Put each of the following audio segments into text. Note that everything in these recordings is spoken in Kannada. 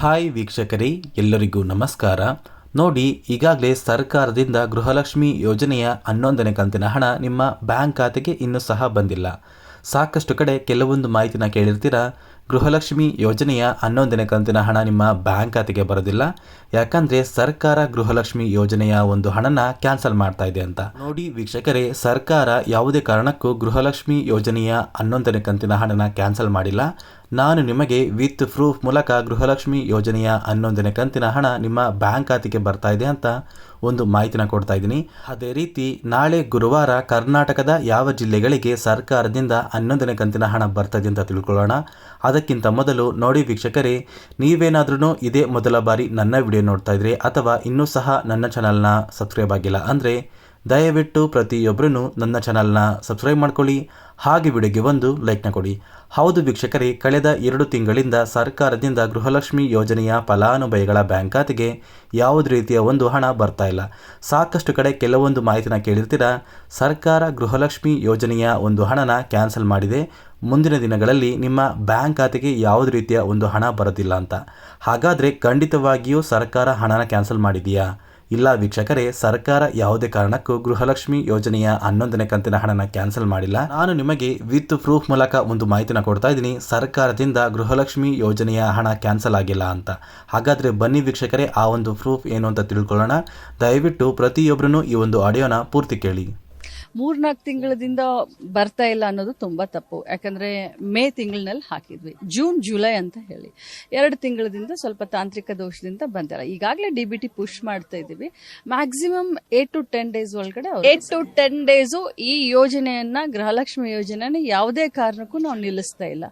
ಹಾಯ್ ವೀಕ್ಷಕರೇ, ಎಲ್ಲರಿಗೂ ನಮಸ್ಕಾರ. ನೋಡಿ, ಈಗಾಗಲೇ ಸರ್ಕಾರದಿಂದ ಗೃಹಲಕ್ಷ್ಮಿ ಯೋಜನೆಯ 11ನೇ ಕಂತಿನ ಹಣ ನಿಮ್ಮ ಬ್ಯಾಂಕ್ ಖಾತೆಗೆ ಇನ್ನೂ ಸಹ ಬಂದಿಲ್ಲ. ಸಾಕಷ್ಟು ಕಡೆ ಕೆಲವೊಂದು ಮಾಹಿತಿನ ಕೇಳಿರ್ತೀರ. ಗೃಹಲಕ್ಷ್ಮಿ ಯೋಜನೆಯ 11ನೇ ಕಂತಿನ ಹಣ ನಿಮ್ಮ ಬ್ಯಾಂಕ್ ಖಾತೆಗೆ ಬರೋದಿಲ್ಲ, ಯಾಕಂದರೆ ಸರ್ಕಾರ ಗೃಹಲಕ್ಷ್ಮಿ ಯೋಜನೆಯ ಒಂದು ಹಣನ ಕ್ಯಾನ್ಸಲ್ ಮಾಡ್ತಾ ಇದೆ ಅಂತ. ನೋಡಿ ವೀಕ್ಷಕರೇ, ಸರ್ಕಾರ ಯಾವುದೇ ಕಾರಣಕ್ಕೂ ಗೃಹಲಕ್ಷ್ಮಿ ಯೋಜನೆಯ 11ನೇ ಕಂತಿನ ಹಣನ ಕ್ಯಾನ್ಸಲ್ ಮಾಡಿಲ್ಲ. ನಾನು ನಿಮಗೆ ವಿತ್ ಪ್ರೂಫ್ ಮೂಲಕ ಗೃಹಲಕ್ಷ್ಮಿ ಯೋಜನೆಯ 11ನೇ ಕಂತಿನ ಹಣ ನಿಮ್ಮ ಬ್ಯಾಂಕ್ ಖಾತೆಗೆ ಬರ್ತಾ ಇದೆ ಅಂತ ಒಂದು ಮಾಹಿತಿನ ಕೊಡ್ತಾ ಇದ್ದೀನಿ. ಅದೇ ರೀತಿ ನಾಳೆ ಗುರುವಾರ ಕರ್ನಾಟಕದ ಯಾವ ಜಿಲ್ಲೆಗಳಿಗೆ ಸರ್ಕಾರದಿಂದ 11ನೇ ಕಂತಿನ ಹಣ ಬರ್ತದೆ ಅಂತ ತಿಳ್ಕೊಳ್ಳೋಣ. ಅದಕ್ಕಿಂತ ಮೊದಲು ನೋಡಿ ವೀಕ್ಷಕರೇ, ನೀವೇನಾದ್ರೂ ಇದೇ ಮೊದಲ ಬಾರಿ ನನ್ನ ವಿಡಿಯೋ ನೋಡ್ತಾ ಇದ್ರೆ ಅಥವಾ ಇನ್ನೂ ಸಹ ನನ್ನ ಚಾನಲ್ನ ಸಬ್ಸ್ಕ್ರೈಬ್ ಆಗಿಲ್ಲ ಅಂದರೆ ದಯವಿಟ್ಟು ಪ್ರತಿಯೊಬ್ಬರೂ ನನ್ನ ಚಾನಲ್ನ ಸಬ್ಸ್ಕ್ರೈಬ್ ಮಾಡ್ಕೊಳ್ಳಿ, ಹಾಗೆ ವಿಡಿಯೋಗೆ ಒಂದು ಲೈಕ್ನ ಕೊಡಿ. ಹೌದು ವೀಕ್ಷಕರೇ, ಕಳೆದ 2 ತಿಂಗಳಿಂದ ಸರ್ಕಾರದಿಂದ ಗೃಹಲಕ್ಷ್ಮಿ ಯೋಜನೆಯ ಫಲಾನುಭವಿಗಳ ಬ್ಯಾಂಕ್ ಖಾತೆಗೆ ಯಾವುದೇ ರೀತಿಯ ಒಂದು ಹಣ ಬರ್ತಾ ಇಲ್ಲ. ಸಾಕಷ್ಟು ಕಡೆ ಕೆಲವೊಂದು ಮಾಹಿತಿನ ಕೇಳಿರ್ತೀರ. ಸರ್ಕಾರ ಗೃಹಲಕ್ಷ್ಮಿ ಯೋಜನೆಯ ಒಂದು ಹಣನ ಕ್ಯಾನ್ಸಲ್ ಮಾಡಿದೆ, ಮುಂದಿನ ದಿನಗಳಲ್ಲಿ ನಿಮ್ಮ ಬ್ಯಾಂಕ್ ಖಾತೆಗೆ ಯಾವುದೇ ರೀತಿಯ ಒಂದು ಹಣ ಬರೋದಿಲ್ಲ ಅಂತ. ಹಾಗಾದರೆ ಖಂಡಿತವಾಗಿಯೂ ಸರ್ಕಾರ ಹಣನ ಕ್ಯಾನ್ಸಲ್ ಮಾಡಿದೆಯಾ? ಇಲ್ಲ ವೀಕ್ಷಕರೇ, ಸರ್ಕಾರ ಯಾವುದೇ ಕಾರಣಕ್ಕೂ ಗೃಹಲಕ್ಷ್ಮಿ ಯೋಜನೆಯ 11ನೇ ಕಂತಿನ ಹಣನ ಕ್ಯಾನ್ಸಲ್ ಮಾಡಿಲ್ಲ. ನಾನು ನಿಮಗೆ ವಿತ್ ಪ್ರೂಫ್ ಮೂಲಕ ಒಂದು ಮಾಹಿತಿನ ಕೊಡ್ತಾ ಇದ್ದೀನಿ, ಸರ್ಕಾರದಿಂದ ಗೃಹಲಕ್ಷ್ಮಿ ಯೋಜನೆಯ ಹಣ ಕ್ಯಾನ್ಸಲ್ ಆಗಿಲ್ಲ ಅಂತ. ಹಾಗಾದರೆ ಬನ್ನಿ ವೀಕ್ಷಕರೇ, ಆ ಒಂದು ಪ್ರೂಫ್ ಏನು ಅಂತ ತಿಳ್ಕೊಳ್ಳೋಣ. ದಯವಿಟ್ಟು ಪ್ರತಿಯೊಬ್ಬರೂ ಈ ಒಂದು ಆಡಿಯೋನ ಪೂರ್ತಿ ಕೇಳಿ. 3-4 ತಿಂಗಳದಿಂದ ಬರ್ತಾ ಇಲ್ಲ ಅನ್ನೋದು ತುಂಬಾ ತಪ್ಪು. ಯಾಕಂದ್ರೆ ಮೇ ತಿಂಗಳಿನಲ್ಲಿ ಹಾಕಿದ್ವಿ, ಜೂನ್ ಜುಲೈ ಅಂತ ಹೇಳಿ 2 ತಿಂಗಳದಿಂದ ಸ್ವಲ್ಪ ತಾಂತ್ರಿಕ ದೋಷದಿಂದ ಬಂದಿಲ್ಲ. ಈಗಾಗಲೇ DBT ಪುಷ್ ಮಾಡ್ತಾ ಇದೀವಿ. ಮ್ಯಾಕ್ಸಿಮಮ್ 8 to 10 ಡೇಸ್ ಒಳಗಡೆ 8 to 10 ಡೇಸು ಈ ಯೋಜನೆಯನ್ನ, ಗೃಹಲಕ್ಷ್ಮಿ ಯೋಜನೆಯನ್ನ ಯಾವುದೇ ಕಾರಣಕ್ಕೂ ನಾವು ನಿಲ್ಲಿಸ್ತಾ ಇಲ್ಲ.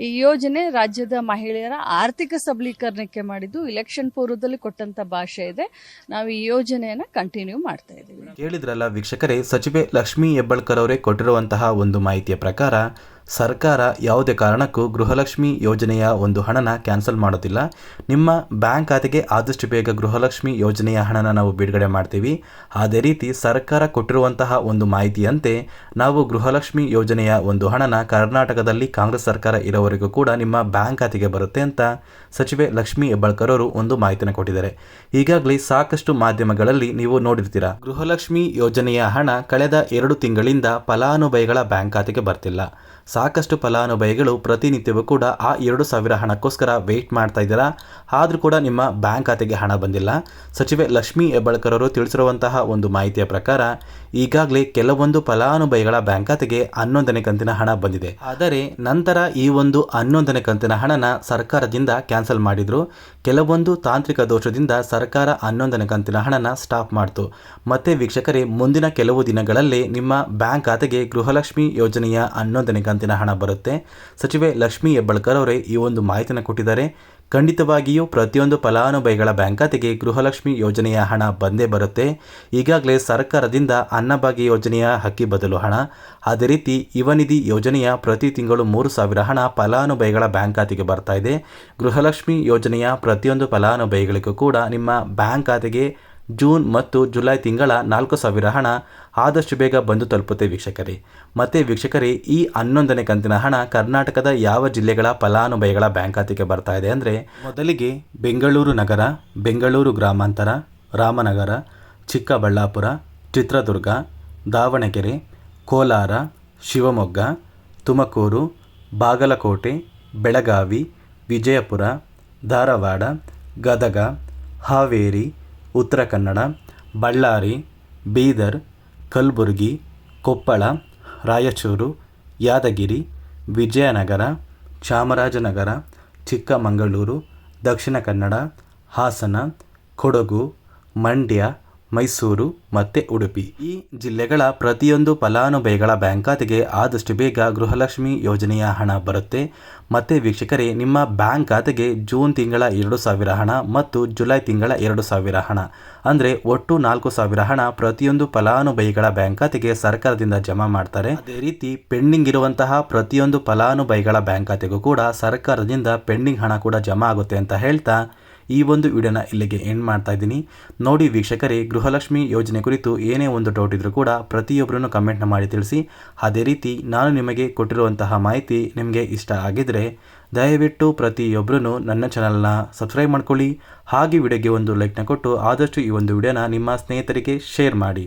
ಈ ಯೋಜನೆ ರಾಜ್ಯದ ಮಹಿಳೆಯರ ಆರ್ಥಿಕ ಸಬಲೀಕರಣಕ್ಕೆ ಮಾಡಿದ್ದು, ಇಲೆಕ್ಷನ್ ಪೂರ್ವದಲ್ಲಿ ಕೊಟ್ಟಂತ ಭಾಷೆ ಇದೆ. ನಾವು ಈ ಯೋಜನೆಯನ್ನ ಕಂಟಿನ್ಯೂ ಮಾಡ್ತಾ ಇದೀವಿ. ಕೇಳಿದ್ರಲ್ಲ ವೀಕ್ಷಕರೇ, ಸಚಿವೆ ಲಕ್ಷ್ಮೀ ಹೆಬ್ಬಾಳ್ಕರ್ ಅವರೇ ಕೊಟ್ಟಿರುವಂತಹ ಒಂದು ಮಾಹಿತಿಯ ಪ್ರಕಾರ ಸರ್ಕಾರ ಯಾವುದೇ ಕಾರಣಕ್ಕೂ ಗೃಹಲಕ್ಷ್ಮಿ ಯೋಜನೆಯ ಒಂದು ಹಣನ ಕ್ಯಾನ್ಸಲ್ ಮಾಡೋದಿಲ್ಲ. ನಿಮ್ಮ ಬ್ಯಾಂಕ್ ಖಾತೆಗೆ ಆದಷ್ಟು ಬೇಗ ಗೃಹಲಕ್ಷ್ಮಿ ಯೋಜನೆಯ ಹಣನ ನಾವು ಬಿಡುಗಡೆ ಮಾಡ್ತೀವಿ. ಅದೇ ರೀತಿ ಸರ್ಕಾರ ಕೊಟ್ಟಿರುವಂತಹ ಒಂದು ಮಾಹಿತಿಯಂತೆ ನಾವು ಗೃಹಲಕ್ಷ್ಮಿ ಯೋಜನೆಯ ಒಂದು ಹಣನ ಕರ್ನಾಟಕದಲ್ಲಿ ಕಾಂಗ್ರೆಸ್ ಸರ್ಕಾರ ಇರೋವರೆಗೂ ಕೂಡ ನಿಮ್ಮ ಬ್ಯಾಂಕ್ ಖಾತೆಗೆ ಬರುತ್ತೆ ಅಂತ ಸಚಿವೆ ಲಕ್ಷ್ಮೀ ಹೆಬ್ಬಾಳ್ಕರ್ ಅವರು ಒಂದು ಮಾಹಿತಿನ ಕೊಟ್ಟಿದ್ದಾರೆ. ಈಗಾಗಲೇ ಸಾಕಷ್ಟು ಮಾಧ್ಯಮಗಳಲ್ಲಿ ನೀವು ನೋಡಿರ್ತೀರ, ಗೃಹಲಕ್ಷ್ಮಿ ಯೋಜನೆಯ ಹಣ ಕಳೆದ 2 ತಿಂಗಳಿಂದ ಫಲಾನುಭವಿಗಳ ಬ್ಯಾಂಕ್ ಖಾತೆಗೆ ಬರ್ತಿಲ್ಲ. ಸಾಕಷ್ಟು ಫಲಾನುಭವಿಗಳು ಪ್ರತಿನಿತ್ಯವೂ ಕೂಡ ಆ 2,000 ಹಣಕ್ಕೋಸ್ಕರ ವೆಯ್ಟ್ ಮಾಡ್ತಾ ಇದ್ದೀರಾ, ಆದರೂ ಕೂಡ ನಿಮ್ಮ ಬ್ಯಾಂಕ್ ಖಾತೆಗೆ ಹಣ ಬಂದಿಲ್ಲ. ಸಚಿವೆ ಲಕ್ಷ್ಮೀ ಹೆಬ್ಬಾಳ್ಕರ್ ಅವರು ತಿಳಿಸಿರುವಂತಹ ಒಂದು ಮಾಹಿತಿಯ ಪ್ರಕಾರ ಈಗಾಗಲೇ ಕೆಲವೊಂದು ಫಲಾನುಭವಿಗಳ ಬ್ಯಾಂಕ್ ಖಾತೆಗೆ 11ನೇ ಕಂತಿನ ಹಣ ಬಂದಿದೆ. ಆದರೆ ನಂತರ ಈ ಒಂದು 11ನೇ ಕಂತಿನ ಹಣನ ಸರ್ಕಾರದಿಂದ ಕ್ಯಾನ್ಸಲ್ ಮಾಡಿದ್ರು. ಕೆಲವೊಂದು ತಾಂತ್ರಿಕ ದೋಷದಿಂದ ಸರ್ಕಾರ 11ನೇ ಕಂತಿನ ಹಣನ ಸ್ಟಾಪ್ ಮಾಡ್ತು. ಮತ್ತೆ ವೀಕ್ಷಕರೇ, ಮುಂದಿನ ಕೆಲವು ದಿನಗಳಲ್ಲಿ ನಿಮ್ಮ ಬ್ಯಾಂಕ್ ಖಾತೆಗೆ ಗೃಹಲಕ್ಷ್ಮಿ ಯೋಜನೆಯ 11ನೇ ಕಂತಿನ ಹಣ ಬರುತ್ತೆ. ಸಚಿವೆ ಲಕ್ಷ್ಮೀ ಹೆಬ್ಬಾಳ್ಕರ್ ಅವರೇ ಈ ಒಂದು ಮಾಹಿತಿನ ಕೊಟ್ಟಿದ್ದಾರೆ. ಖಂಡಿತವಾಗಿಯೂ ಪ್ರತಿಯೊಂದು ಫಲಾನುಭವಿಗಳ ಬ್ಯಾಂಕ್ ಖಾತೆಗೆ ಗೃಹಲಕ್ಷ್ಮಿ ಯೋಜನೆಯ ಹಣ ಬಂದೇ ಬರುತ್ತೆ. ಈಗಾಗಲೇ ಸರ್ಕಾರದಿಂದ ಅನ್ನಭಾಗ್ಯ ಯೋಜನೆಯ ಅಕ್ಕಿ ಬದಲು ಹಣ, ಅದೇ ರೀತಿ ಯುವನಿಧಿ ಯೋಜನೆಯ ಪ್ರತಿ ತಿಂಗಳು 3,000 ಹಣ ಫಲಾನುಭವಿಗಳ ಬ್ಯಾಂಕ್ ಖಾತೆಗೆ ಬರ್ತಾ ಇದೆ. ಗೃಹಲಕ್ಷ್ಮಿ ಯೋಜನೆಯ ಪ್ರತಿಯೊಂದು ಫಲಾನುಭವಿಗಳಿಗೂ ಕೂಡ ನಿಮ್ಮ ಬ್ಯಾಂಕ್ ಖಾತೆಗೆ ಜೂನ್ ಮತ್ತು ಜುಲೈ ತಿಂಗಳ 4,000 ಹಣ ಆದಷ್ಟು ಬೇಗ ಬಂದು ತಲುಪುತ್ತೆ ವೀಕ್ಷಕರೇ. ಮತ್ತು ವೀಕ್ಷಕರೇ, ಈ 11ನೇ ಕಂತಿನ ಹಣ ಕರ್ನಾಟಕದ ಯಾವ ಜಿಲ್ಲೆಗಳ ಫಲಾನುಭವಿಗಳ ಬ್ಯಾಂಕ್ ಖಾತೆಗೆ ಬರ್ತಾ ಇದೆ ಅಂದರೆ, ಮೊದಲಿಗೆ ಬೆಂಗಳೂರು ನಗರ, ಬೆಂಗಳೂರು ಗ್ರಾಮಾಂತರ, ರಾಮನಗರ, ಚಿಕ್ಕಬಳ್ಳಾಪುರ, ಚಿತ್ರದುರ್ಗ, ದಾವಣಗೆರೆ, ಕೋಲಾರ, ಶಿವಮೊಗ್ಗ, ತುಮಕೂರು, ಬಾಗಲಕೋಟೆ, ಬೆಳಗಾವಿ, ವಿಜಯಪುರ, ಧಾರವಾಡ, ಗದಗ, ಹಾವೇರಿ, ಉತ್ತರ ಕನ್ನಡ, ಬಳ್ಳಾರಿ, ಬೀದರ್, ಕಲಬುರಗಿ, ಕೊಪ್ಪಳ, ರಾಯಚೂರು, ಯಾದಗಿರಿ, ವಿಜಯನಗರ, ಚಾಮರಾಜನಗರ, ಚಿಕ್ಕಮಗಳೂರು, ದಕ್ಷಿಣ ಕನ್ನಡ, ಹಾಸನ, ಕೊಡಗು, ಮಂಡ್ಯ, ಮೈಸೂರು ಮತ್ತು ಉಡುಪಿ. ಈ ಜಿಲ್ಲೆಗಳ ಪ್ರತಿಯೊಂದು ಫಲಾನುಭವಿಗಳ ಬ್ಯಾಂಕ್ ಖಾತೆಗೆ ಆದಷ್ಟು ಬೇಗ ಗೃಹಲಕ್ಷ್ಮಿ ಯೋಜನೆಯ ಹಣ ಬರುತ್ತೆ. ಮತ್ತು ವೀಕ್ಷಕರೇ, ನಿಮ್ಮ ಬ್ಯಾಂಕ್ ಖಾತೆಗೆ ಜೂನ್ ತಿಂಗಳ 2,000 ಹಣ ಮತ್ತು ಜುಲೈ ತಿಂಗಳ 2,000 ಹಣ ಅಂದರೆ ಒಟ್ಟು 4,000 ಹಣ ಪ್ರತಿಯೊಂದು ಫಲಾನುಭವಿಗಳ ಬ್ಯಾಂಕ್ ಖಾತೆಗೆ ಸರ್ಕಾರದಿಂದ ಜಮಾ ಮಾಡ್ತಾರೆ. ಅದೇ ರೀತಿ ಪೆಂಡಿಂಗ್ ಇರುವಂತಹ ಪ್ರತಿಯೊಂದು ಫಲಾನುಭವಿಗಳ ಬ್ಯಾಂಕ್ ಖಾತೆಗೂ ಕೂಡ ಸರ್ಕಾರದಿಂದ ಪೆಂಡಿಂಗ್ ಹಣ ಕೂಡ ಜಮಾ ಆಗುತ್ತೆ ಅಂತ ಹೇಳ್ತಾ ಈ ಒಂದು ವಿಡಿಯೋನ ಇಲ್ಲಿಗೆ ಎಂಡ್ ಮಾಡ್ತಾ ಇದ್ದೀನಿ. ನೋಡಿ ವೀಕ್ಷಕರೇ, ಗೃಹಲಕ್ಷ್ಮಿ ಯೋಜನೆ ಕುರಿತು ಏನೇ ಒಂದು ಡೌಟ್ ಇದ್ರೂ ಕೂಡ ಪ್ರತಿಯೊಬ್ಬರನ್ನು ಕಮೆಂಟ್ನ ಮಾಡಿ ತಿಳಿಸಿ. ಅದೇ ರೀತಿ ನಾನು ನಿಮಗೆ ಕೊಟ್ಟಿರುವಂತಹ ಮಾಹಿತಿ ನಿಮಗೆ ಇಷ್ಟ ಆಗಿದ್ದರೆ ದಯವಿಟ್ಟು ಪ್ರತಿಯೊಬ್ಬರೂ ನನ್ನ ಚಾನಲ್ನ ಸಬ್ಸ್ಕ್ರೈಬ್ ಮಾಡ್ಕೊಳ್ಳಿ. ಹಾಗೆ ವಿಡಿಯೋಗೆ ಒಂದು ಲೈಕ್ನ ಕೊಟ್ಟು ಆದಷ್ಟು ಈ ಒಂದು ವಿಡಿಯೋನ ನಿಮ್ಮ ಸ್ನೇಹಿತರಿಗೆ ಶೇರ್ ಮಾಡಿ.